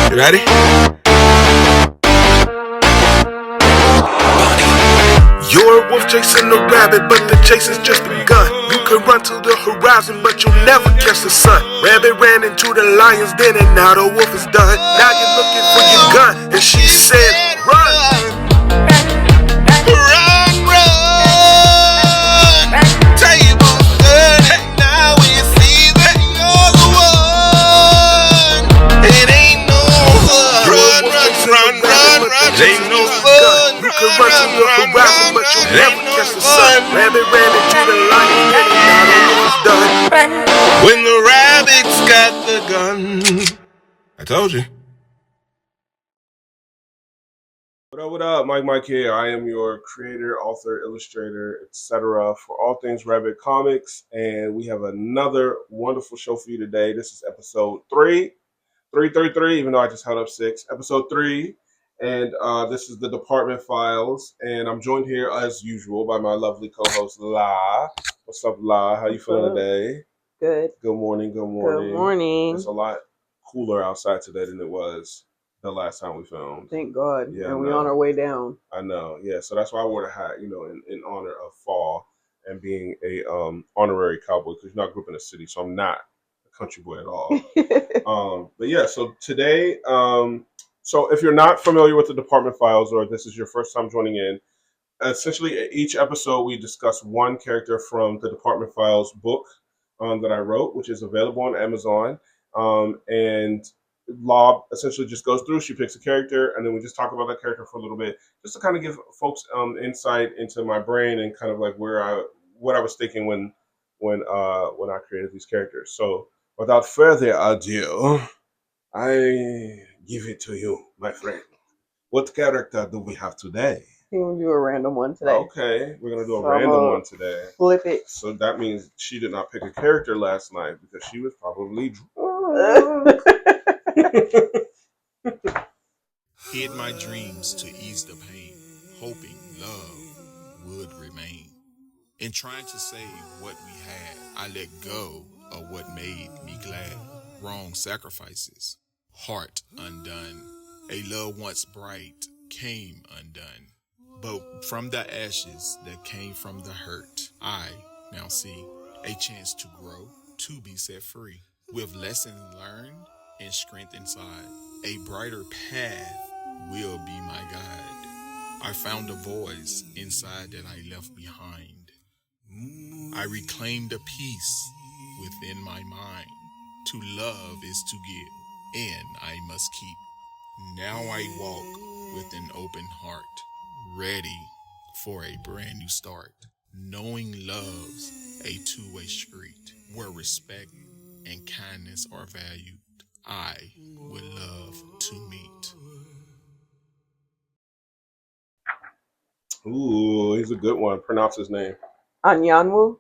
You ready? You're a wolf chasing a rabbit, but the chase has just begun. You can run to the horizon, but you'll never catch the sun. Rabbit ran into the lion's den, and now the wolf is done. Now you're looking for your gun, and she said, run. Run, run, table turning, now we see that you're the one. It ain't no fun. Run, run, run, run, run, It ain't no fun. You can run to the horizon, but you'll never catch the sun. Rabbit ran into the lion's den, and now the wolf is done. When the rabbit's got the gun. I told you. What up? Mike here. I am your creator, author, illustrator, etc. for all things Rabbit Comics, and we have another wonderful show for you today. This is episode 333, even though I just held up 6. Episode 3, and this is the Department Files, and I'm joined here as usual by my lovely co-host La. What's up, La? How you feeling today? Good. Good morning. Good morning. It's a lot cooler outside today than it was the last time we filmed. Thank God. Yeah, and we're on our way down. I know. Yeah, so that's why I wore the hat, in honor of fall and being a honorary cowboy, because I grew up in a city, so I'm not a country boy at all. But yeah, so today, so if you're not familiar with the Department Files, or this is your first time joining in, essentially each episode we discuss one character from the Department Files book that I wrote, which is available on Amazon. And Law essentially just goes through, she picks a character, and then we just talk about that character for a little bit, just to kind of give folks insight into my brain and kind of like what I was thinking when I created these characters. So without further ado, I give it to you, my friend. What character do we have today? We're gonna do a random one today. Okay, we're gonna do a random one today. Flip it. So that means she did not pick a character last night because she was probably Hid my dreams to ease the pain, hoping love would remain. In trying to save what we had, I let go of what made me glad. Wrong sacrifices, heart undone. A love once bright came undone. But from the ashes that came from the hurt, I now see a chance to grow, to be set free. With lessons learned and strength inside, a brighter path will be my guide. I found a voice inside that I left behind. I reclaimed a peace within my mind. To love is to give, and I must keep. Now I walk with an open heart, ready for a brand new start. Knowing love's a two-way street, where respect and kindness are valued. I would love to meet. Ooh, he's a good one. Pronounce his name. Anyanwu.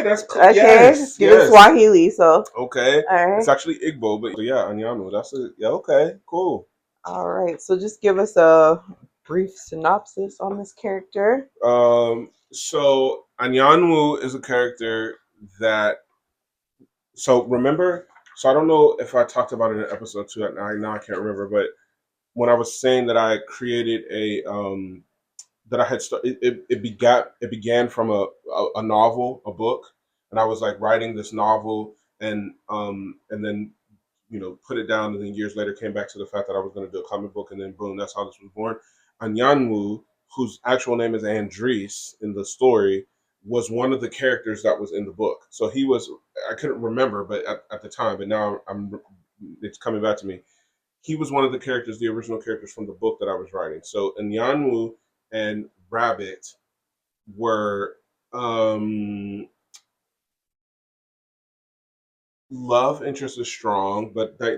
That's cool. Okay. Yes. It's Swahili, so. Okay. All right. It's actually Igbo, but yeah, Anyanwu. That's it. Yeah. Okay. Cool. All right. So just give us a brief synopsis on this character. So Anyanwu is a character that. So remember. So I don't know if I talked about it in episode 2. Now I can't remember, but when I was saying that I created that I had started, it began from a novel, a book, and I was like writing this novel, and then put it down, and then years later came back to the fact that I was going to do a comic book, and then boom, that's how this was born. Anyanwu, whose actual name is Drise in the story, was one of the characters that was in the book. So he was, I couldn't remember, but at the time, but now it's coming back to me. He was one of the characters, the original characters from the book that I was writing. So Anyanwu and Rabbit were love interest is strong, but they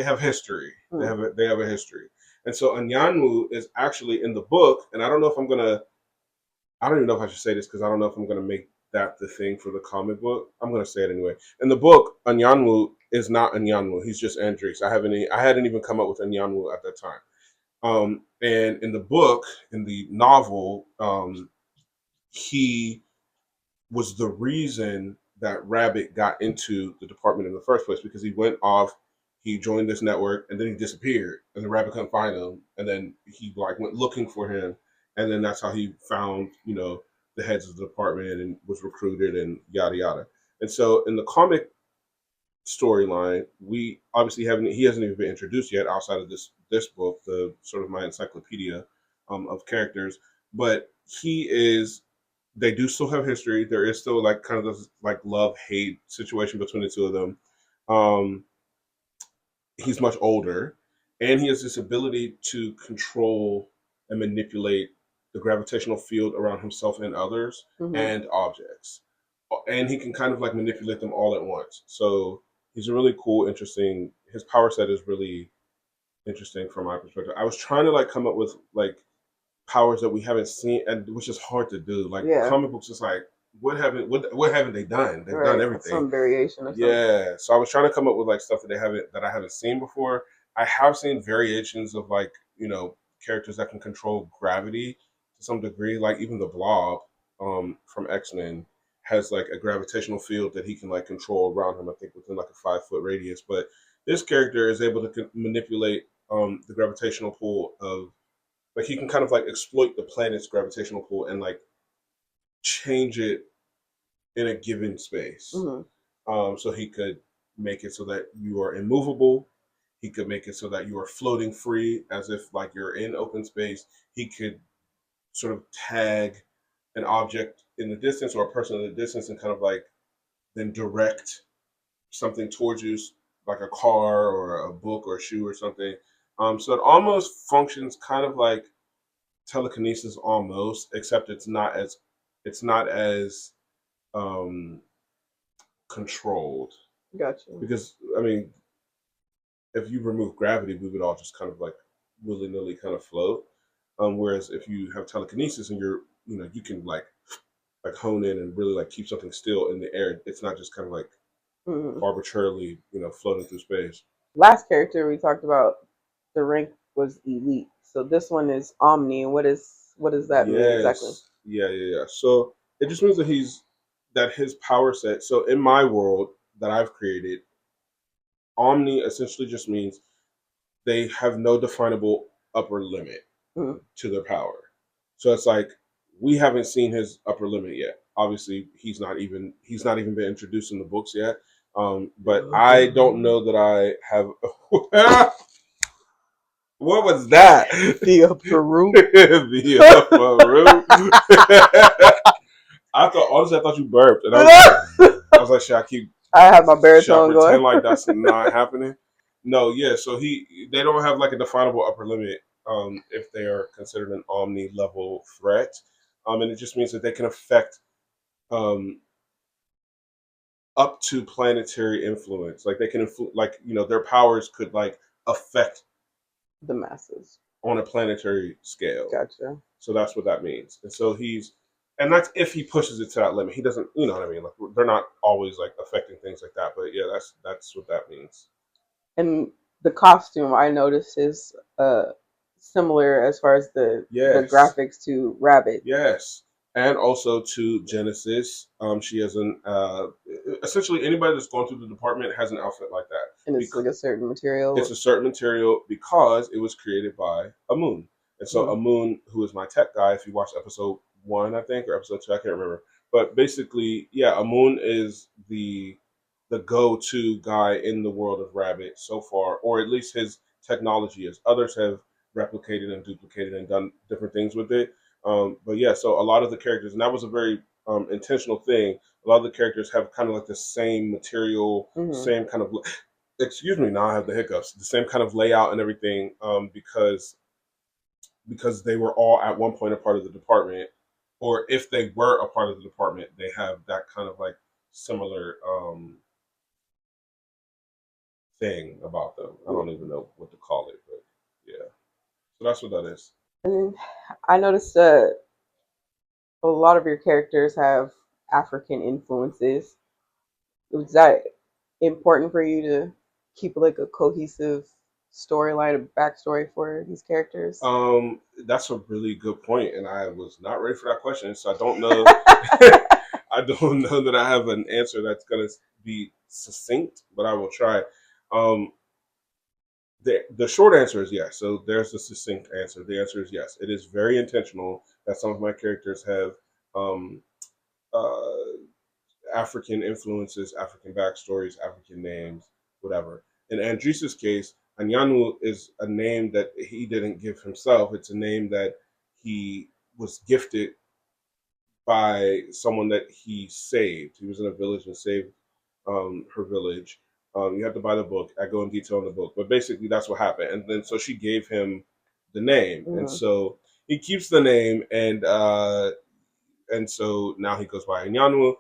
have history. They have a history. And so Anyanwu is actually in the book, and I don't even know if I should say this because I don't know if I'm gonna make that the thing for the comic book. I'm gonna say it anyway. In the book, Anyanwu is not Anyanwu. He's just Andres. I hadn't even come up with Anyanwu at that time. And in the book, in the novel, he was the reason that Rabbit got into the department in the first place, because he went off, he joined this network, and then he disappeared, and the Rabbit couldn't find him, and then he like went looking for him, and then that's how he found the heads of the department and was recruited and yada yada. And so in the comic storyline, we obviously haven't he hasn't even been introduced yet outside of this book, the sort of my encyclopedia of characters. But he is they do still have history. There is still like kind of this like love hate situation between the two of them. Um, he's much older, and he has this ability to control and manipulate the gravitational field around himself and others and objects. And he can kind of like manipulate them all at once. So he's a really cool, interesting. His power set is really interesting from my perspective. I was trying to like come up with like powers that we haven't seen, and which is hard to do. Like comic books, is like what haven't they done? They've done everything. Some variation of something. Yeah. So I was trying to come up with like stuff that I haven't seen before. I have seen variations of like characters that can control gravity to some degree. Like even the Blob from X-Men has like a gravitational field that he can like control around him. I think within like a 5-foot radius. But this character is able to manipulate the gravitational pull of like he can kind of like exploit the planet's gravitational pull and like change it in a given space. So he could make it so that you are immovable. He could make it so that you are floating free as if like you're in open space. He could sort of tag an object in the distance or a person in the distance and kind of like then direct something towards you, like a car or a book or a shoe or something. So it almost functions kind of like telekinesis almost, except it's not as controlled. Gotcha. Because I mean, if you remove gravity, we would all just kind of like willy nilly kind of float. Whereas if you have telekinesis and you can like hone in and really like keep something still in the air. It's not just kind of like arbitrarily floating through space. Last character we talked about, the rank was elite. So this one is Omni. What does that mean exactly? Yeah. So it just means that his power set. So in my world that I've created, Omni essentially just means they have no definable upper limit to their power. So it's like we haven't seen his upper limit yet. Obviously, he's not even been introduced in the books yet. But I don't know that I have. What was that? The Peru. The Peru. I thought you burped, and I was like, should I keep? I have my baritone should I pretend going. like that's not happening? No, yeah. So they don't have like a definable upper limit if they are considered an Omni level threat, and it just means that they can affect up to planetary influence. Like they can their powers could like affect the masses on a planetary scale. Gotcha. So that's what that means. And so and that's if he pushes it to that limit. He doesn't, you know what I mean? Like they're not always like affecting things like that, but yeah, that's what that means. And the costume I noticed is similar as far as the graphics to Rabbit. Yes. And also to Genesis. She has essentially anybody that's going through the department has an outfit like that. And it's like a certain material. It's a certain material because it was created by Amun. And so Amun, who is my tech guy, if you watch episode 1, I think, or episode 2, I can't remember. But basically, yeah, Amun is the go-to guy in the world of Rabbit so far, or at least his technology is. Others have replicated and duplicated and done different things with it. But yeah, so a lot of the characters, and that was a very intentional thing. A lot of the characters have kind of like the same material, same kind of. Excuse me, now I have the hiccups. The same kind of layout and everything, because they were all at one point a part of the department, or if they were a part of the department, they have that kind of like similar thing about them. I don't even know what to call it, but yeah. So that's what that is. And I noticed a lot of your characters have African influences. Was that important for you to keep like a cohesive storyline, a backstory for these characters? That's a really good point, and I was not ready for that question, so I don't know. I don't know that I have an answer that's going to be succinct, but I will try. Um, the short answer is yes. So there's the succinct answer. The answer is yes. It is very intentional that some of my characters have um, uh, African influences, African backstories, African names, whatever. In Andrisa's case, Anyanwu is a name that he didn't give himself. It's a name that he was gifted by someone that he saved. He was in a village and saved her village. You have to buy the book. I go in detail in the book, but basically that's what happened. And then so she gave him the name, and Mm-hmm. so he keeps the name, and so now he goes by Anyanwu.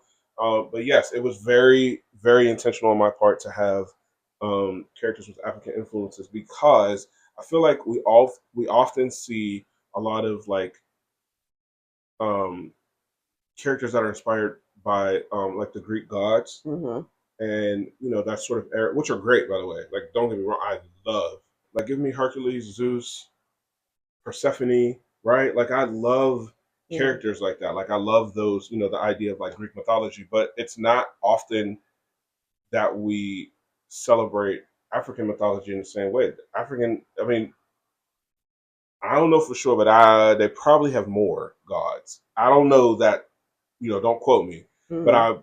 But yes, it was very, very intentional on my part to have characters with African influences because I feel like we often see a lot of um, characters that are inspired by like the Greek gods, Mm-hmm. and that sort of era, which are great by the way. Like don't get me wrong, I love like give me Hercules, Zeus, Persephone, right? Like I love Yeah. characters like that. Like I love those, the idea of like Greek mythology, but it's not often that we celebrate African mythology in the same way. African, I mean, I don't know for sure, but they probably have more gods. I don't know that, don't quote me, but Mm-hmm.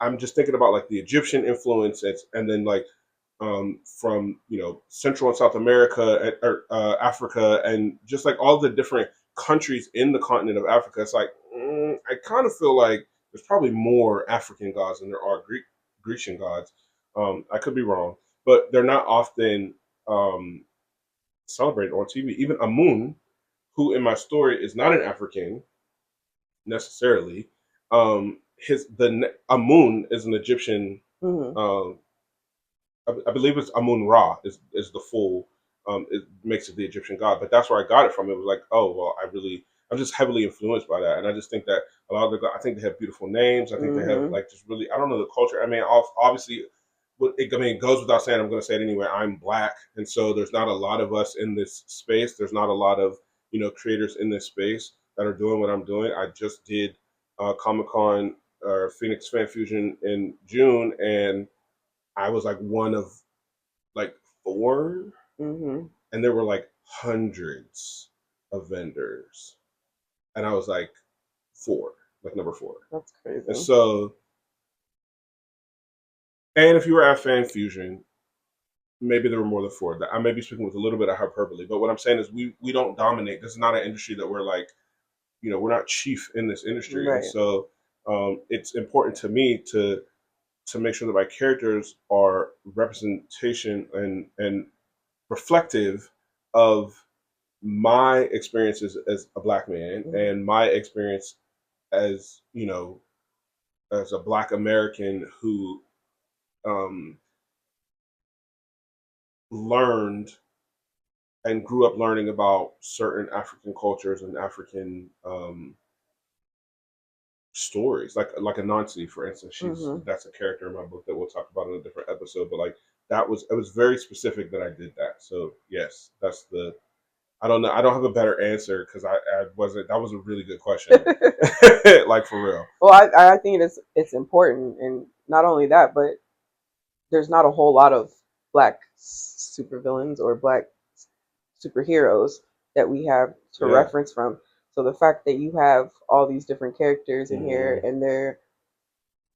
I'm just thinking about like the Egyptian influence, and then like from Central and South America, or Africa, and just like all the different countries in the continent of Africa. It's like I kind of feel like there's probably more African gods than there are Grecian gods. I could be wrong, but they're not often um, celebrated on TV. Even Amun, who in my story is not an African necessarily, Amun is an Egyptian. Mm-hmm. Um, I believe it's Amun Ra is the full. It makes it the Egyptian god, but that's where I got it from. It was like, oh well, I'm just heavily influenced by that, and I just think that a lot of I think they have beautiful names. I think they have Mm-hmm. like just really, I don't know the culture. I mean, obviously, it goes without saying. I'm going to say it anyway. I'm black, and so there's not a lot of us in this space. There's not a lot of creators in this space that are doing what I'm doing. I just did Comic Con or Phoenix Fan Fusion in June, and I was like one of like four, Mm-hmm. and there were like hundreds of vendors, and I was like four, like number four. That's And crazy. so, and if you were at Fan Fusion, maybe there were more than four. That I may be speaking with a little bit of hyperbole, but what I'm saying is we don't dominate. This is not an industry that we're like, we're not chief in this industry, and Right. so it's important to me to make sure that my characters are representation and reflective of my experiences as a black man Mm-hmm. and my experience as as a black American who um, learned and grew up learning about certain African cultures and African stories, like Anansi, for instance. Mm-hmm. That's a character in my book that we'll talk about in a different episode. But like it was very specific that I did that. So yes, that's the I don't know. I don't have a better answer because I wasn't. That was a really good question. Like for real. Well, I think it's important, and not only that, but there's not a whole lot of black supervillains or black superheroes that we have to Yeah. reference from. So the fact that you have all these different characters in here Hmm. and they're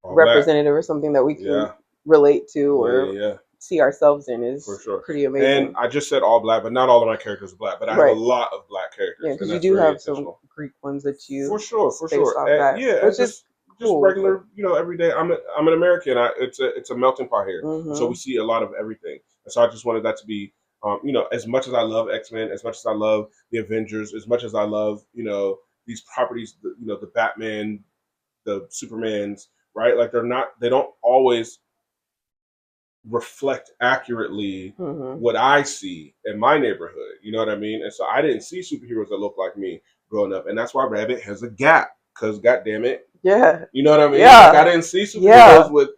All black. representative or something that we can Yeah. relate to Yeah. or Yeah. Yeah. see ourselves in For is sure. pretty And amazing. I just said all black, but not all of my characters are black. But I have a Right. lot of black Yeah, characters, and because you that's do very have some intentional. Greek ones that For you sure. For space sure. off And, that, yeah, and which is just cool. But regular, everyday. I'm an American. It's a melting pot here, and so we mm-hmm. see a lot of everything. And so I just wanted that to be, as much as I love X-Men, as much as I love the Avengers, as much as I love these properties, the Batman, the Supermans, right? Like they don't always reflect accurately Mm-hmm. what I see in my neighborhood. You know what I mean? And so I didn't see superheroes that look like me growing up, and that's why Rabbit has a gap. Cause God damn it, Yeah. you know what I mean? Like I Yeah. didn't see superheroes Yeah. with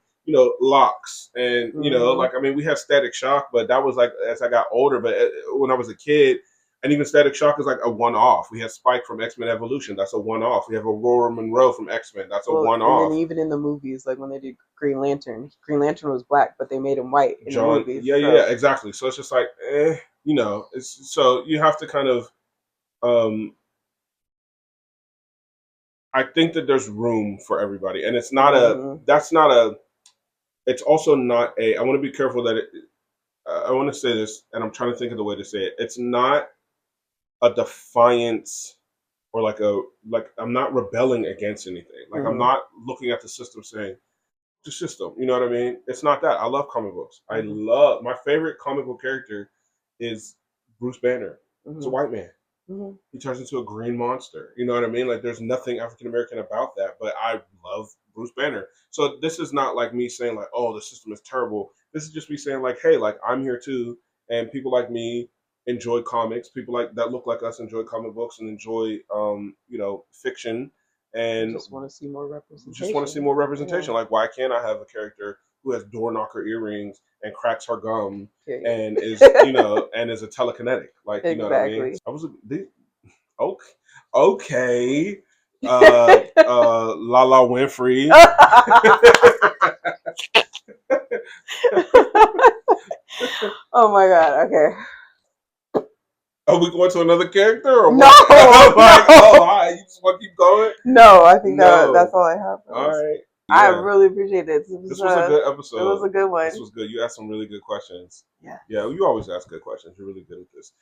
locks, and Mm-hmm. like I mean we have Static Shock, but that was like as I got older. But when I was a kid, And even Static Shock is like a one-off. We have Spike from X-Men Evolution. That's a one-off. We have Aurora Monroe from X-Men. That's a Well, and then one-off. even in the movies, like when they did Green Lantern was black, but they made him white in the movies. Yeah, exactly. So it's just like, it's so you have to kind of. I think that there's room for everybody, and it's not That's not a. It's also not a. I want to be careful that I want to say this, and I'm trying to think of the way to say it. It's not a defiance or like I'm not rebelling against anything. Like I'm not looking at the system saying the system. You know what I mean? It's not that. I love comic books. I love my favorite comic book character is Bruce Banner. It's a white man. He turns into a green monster. You know what I mean? Like there's nothing African American about that, but I love Bruce Banner. So this is not like me saying like, oh, the system is terrible. This is just me saying like, hey, like I'm here too, and people like me enjoy comics. People like that look like us enjoy comic books and enjoy fiction and just want to see more representation. Yeah. Like why can't I have a character who has door knocker earrings and cracks her gum and is and is a telekinetic, like you know what I mean? Okay. Lala Winfrey. Oh my god. Okay. Are we going to another character or no? What? No. Hi, you just want to keep going? No, I think that's all I have. All right. Yeah. I really appreciate it. This was a good episode. It was a good one. This was good. You asked some really good questions. Yeah. Yeah, you always ask good questions. You're really good at this.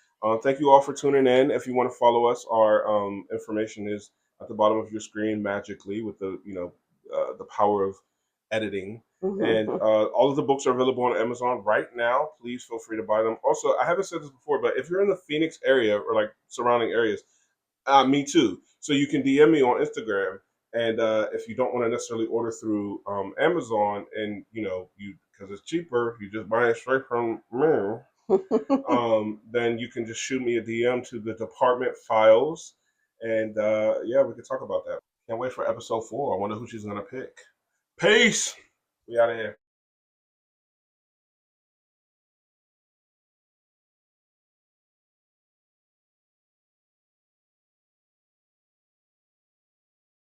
Thank you all for tuning in. If you want to follow us, our information is at the bottom of your screen magically with the the power of editing. And all of the books are available on Amazon right now. Please feel free to buy them. Also, I haven't said this before, but if you're in the Phoenix area or like surrounding areas, me too. So you can DM me on Instagram. And if you don't want to necessarily order through Amazon, and because it's cheaper, you just buy it straight from me. Then you can just shoot me a DM to the department files, and we can talk about that. Can't wait for episode 4. I wonder who she's gonna pick. Peace. We out of here.